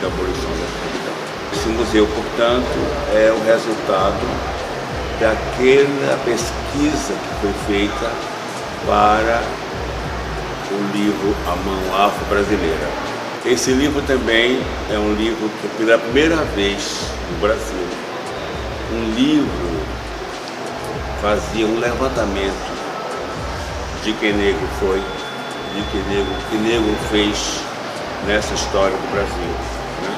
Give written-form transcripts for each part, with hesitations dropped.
da abolição da escravidão. Esse museu, portanto, é o resultado daquela pesquisa que foi feita para o livro A Mão Afro-Brasileira. Esse livro também é um livro que, pela primeira vez no Brasil, um livro fazia um levantamento de quem negro foi, de que negro fez nessa história do Brasil, né?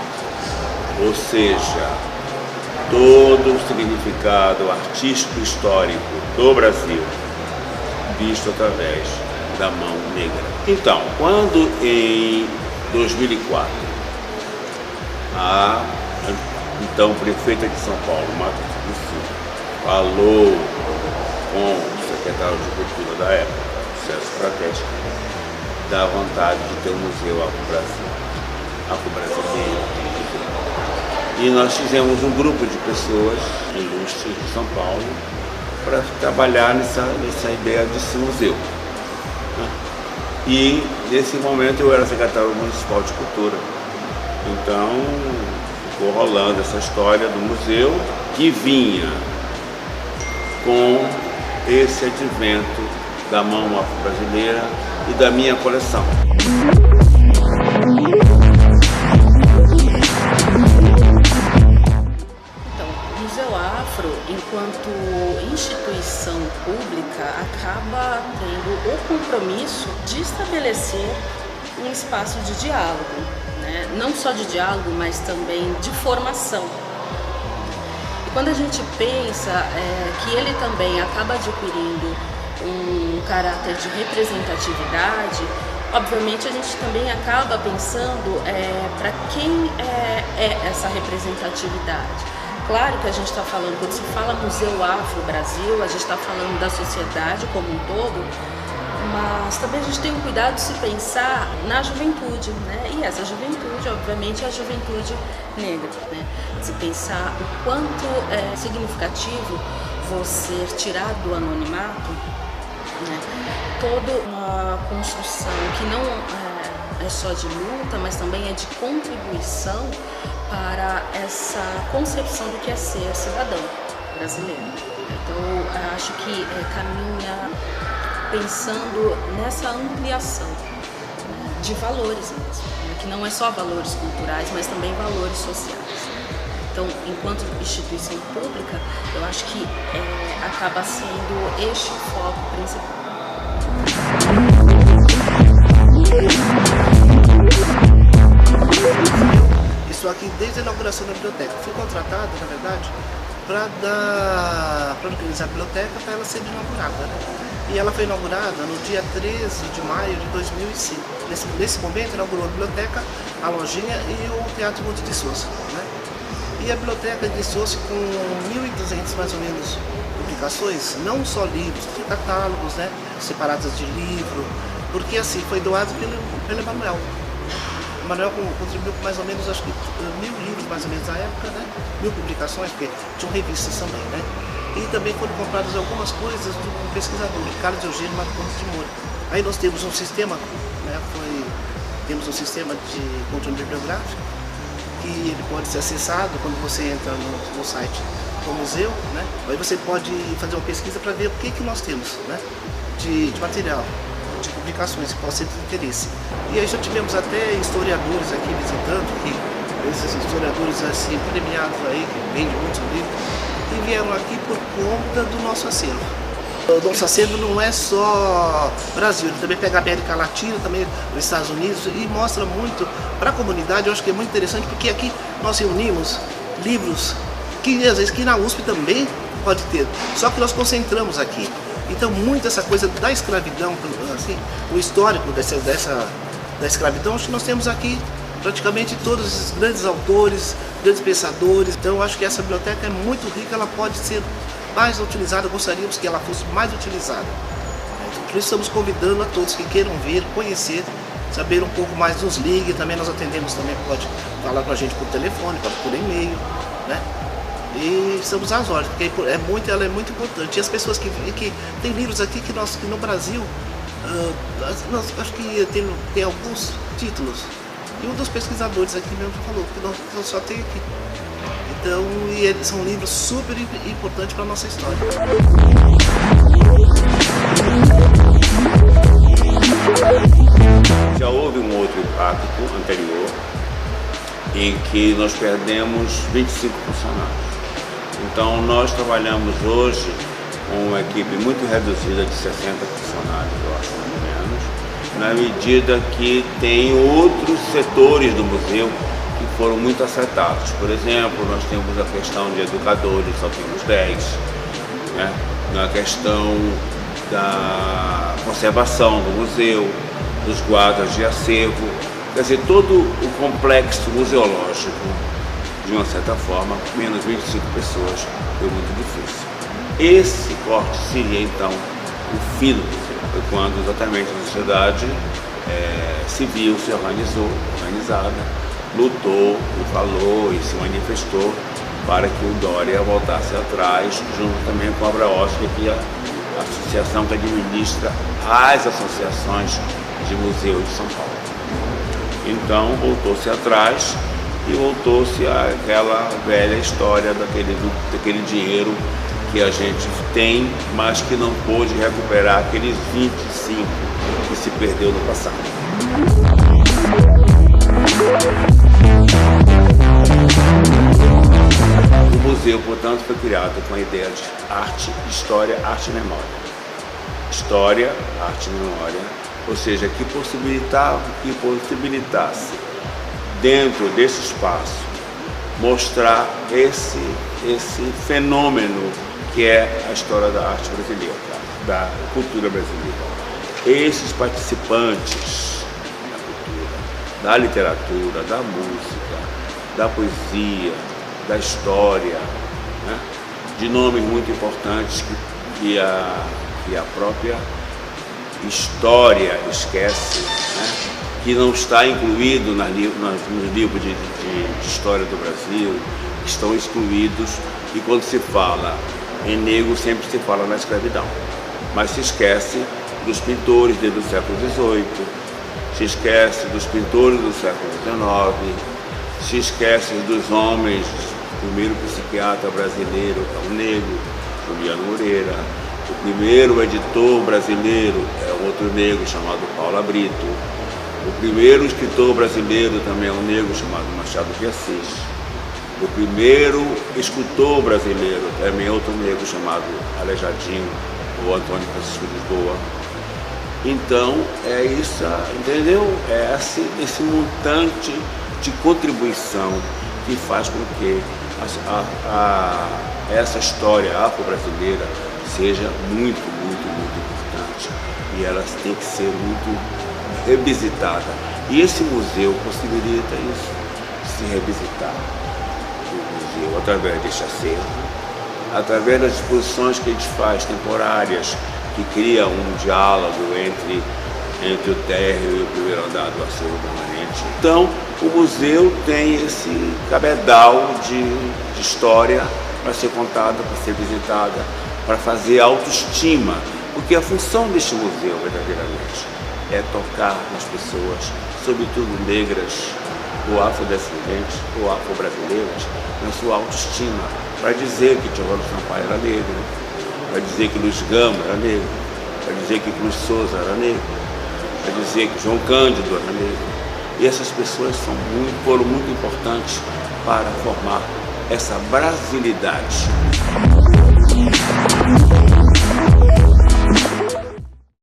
Ou seja, todo o significado artístico histórico do Brasil visto através da mão negra. Então, quando em 2004 a então prefeita de São Paulo, Marta Suplicy, falou com o secretário de Cultura da época, Celso Prateski, da vontade de ter um museu afro-brasileiro. E nós fizemos um grupo de pessoas ilustres de São Paulo para trabalhar nessa ideia desse museu, né? E nesse momento eu era secretário municipal de cultura. Então ficou rolando essa história do museu que vinha com esse advento da mão afro-brasileira e da minha coleção. Então, o Museu Afro, enquanto instituição pública, acaba tendo o compromisso de estabelecer um espaço de diálogo, né? Não só de diálogo, mas também de formação. E quando a gente pensa que ele também acaba adquirindo um caráter de representatividade, obviamente a gente também acaba pensando para quem é essa representatividade. Claro que a gente está falando, quando se fala Museu Afro-Brasil, a gente está falando da sociedade como um todo, mas também a gente tem o cuidado de se pensar na juventude, né? E essa juventude, obviamente, é a juventude negra, né? Se pensar o quanto é significativo você tirar do anonimato, né, toda uma construção que não é só de luta, mas também é de contribuição para essa concepção do que é ser cidadão brasileiro. Então, acho que caminha pensando nessa ampliação, né, de valores mesmo, né, que não é só valores culturais, mas também valores sociais. Então, enquanto instituição pública, eu acho que acaba sendo este o foco principal. Estou aqui desde a inauguração da biblioteca. Fui contratado, na verdade, para organizar a biblioteca para ela ser inaugurada, né? E ela foi inaugurada no dia 13 de maio de 2005. Nesse momento, inaugurou a biblioteca, a lojinha e o Teatro Monte de Souza, né? E a biblioteca iniciou-se com 1.200 mais ou menos publicações, não só livros, catálogos, né, separados de livro, porque assim foi doado pelo Emanuel. O Emanuel contribuiu com mais ou menos, acho que 1.000 livros mais ou menos na época, né, 1.000 publicações, porque tinham revistas também, né. E também foram compradas algumas coisas do pesquisador, Carlos Eugênio Mato Gomes de Moura. Aí nós temos um sistema, né, temos um sistema de controle bibliográfico, que ele pode ser acessado quando você entra no site do museu, né? Aí você pode fazer uma pesquisa para ver o que nós temos, né, de material, de publicações que possam ser de interesse. E aí já tivemos até historiadores aqui visitando, que esses historiadores assim premiados aí, que vendem muitos livros, e vieram aqui por conta do nosso acervo. O nosso acervo não é só Brasil, ele também pega a América Latina, também os Estados Unidos, e mostra muito para a comunidade. Eu acho que é muito interessante, porque aqui nós reunimos livros que às vezes que na USP também pode ter, só que nós concentramos aqui. Então muito essa coisa da escravidão, assim, o histórico da escravidão, acho que nós temos aqui praticamente todos esses grandes autores, grandes pensadores. Então eu acho que essa biblioteca é muito rica, ela pode ser mais utilizada, gostaríamos que ela fosse mais utilizada. Por isso estamos convidando a todos que queiram vir, conhecer, saber um pouco mais, nos ligue, também nós atendemos, também pode falar com a gente por telefone, pode por e-mail, né? E estamos às ordens, porque ela é muito importante. E as pessoas que tem livros aqui que no Brasil, acho que tem alguns títulos E um dos pesquisadores aqui mesmo falou que nós só tem aqui. Então, são livros super importantes para a nossa história. Já houve um outro impacto anterior em que nós perdemos 25 funcionários. Então nós trabalhamos hoje com uma equipe muito reduzida de 60 funcionários, eu acho, mais ou menos, na medida que tem outros setores do museu que foram muito acertados. Por exemplo, nós temos a questão de educadores, só temos 10, né? Na questão da conservação do museu, dos guardas de acervo, quer dizer, todo o complexo museológico, de uma certa forma, menos 25 pessoas, foi muito difícil. Esse corte seria, então, o fim do museu. Foi quando exatamente a sociedade civil se organizada, lutou, e falou e se manifestou para que o Doria voltasse atrás, junto também com a Abraoschi, que é a associação que administra as associações de museus de São Paulo. Então, voltou-se atrás e voltou-se àquela velha história daquele dinheiro que a gente tem, mas que não pôde recuperar aqueles 25 que se perdeu no passado. O museu, portanto, foi criado com a ideia de arte, história, arte e memória. História, arte e memória, ou seja, que possibilitasse, dentro desse espaço, mostrar esse fenômeno que é a história da arte brasileira, da cultura brasileira. Esses participantes da cultura, da literatura, da música, da poesia, da história, né? De nomes muito importantes que a própria história esquece, né? Que não está incluído nos livros de história do Brasil, que estão excluídos, e quando se fala em negro sempre se fala na escravidão, mas se esquece dos pintores desde o século XVIII, se esquece dos pintores do século XIX, se esquece dos homens, o primeiro psiquiatra brasileiro, que é o negro, Juliano Moreira, o primeiro editor brasileiro é um outro negro chamado Paulo Brito, o primeiro escritor brasileiro também é um negro chamado Machado de Assis, o primeiro escultor brasileiro também é outro negro chamado Aleijadinho, ou Antônio Francisco de Lisboa. Então é isso, entendeu? É esse montante de contribuição que faz com que essa história afro-brasileira seja muito, muito, muito importante, e ela tem que ser muito revisitada. E esse museu possibilita isso, se revisitar o museu através deste acervo, através das exposições que a gente faz, temporárias, que criam um diálogo entre o térreo e o primeiro andar do acervo permanente. Então, o museu tem esse cabedal de história para ser contada, para ser visitada, para fazer autoestima, porque a função deste museu, verdadeiramente, é tocar nas pessoas, sobretudo negras, ou afrodescendentes, ou afro-brasileiras, na sua autoestima, para dizer que Teodoro Sampaio era negro, para dizer que Luiz Gama era negro, para dizer que Cruz Souza era negro, para dizer que João Cândido era negro. E essas pessoas foram muito importantes para formar essa brasilidade.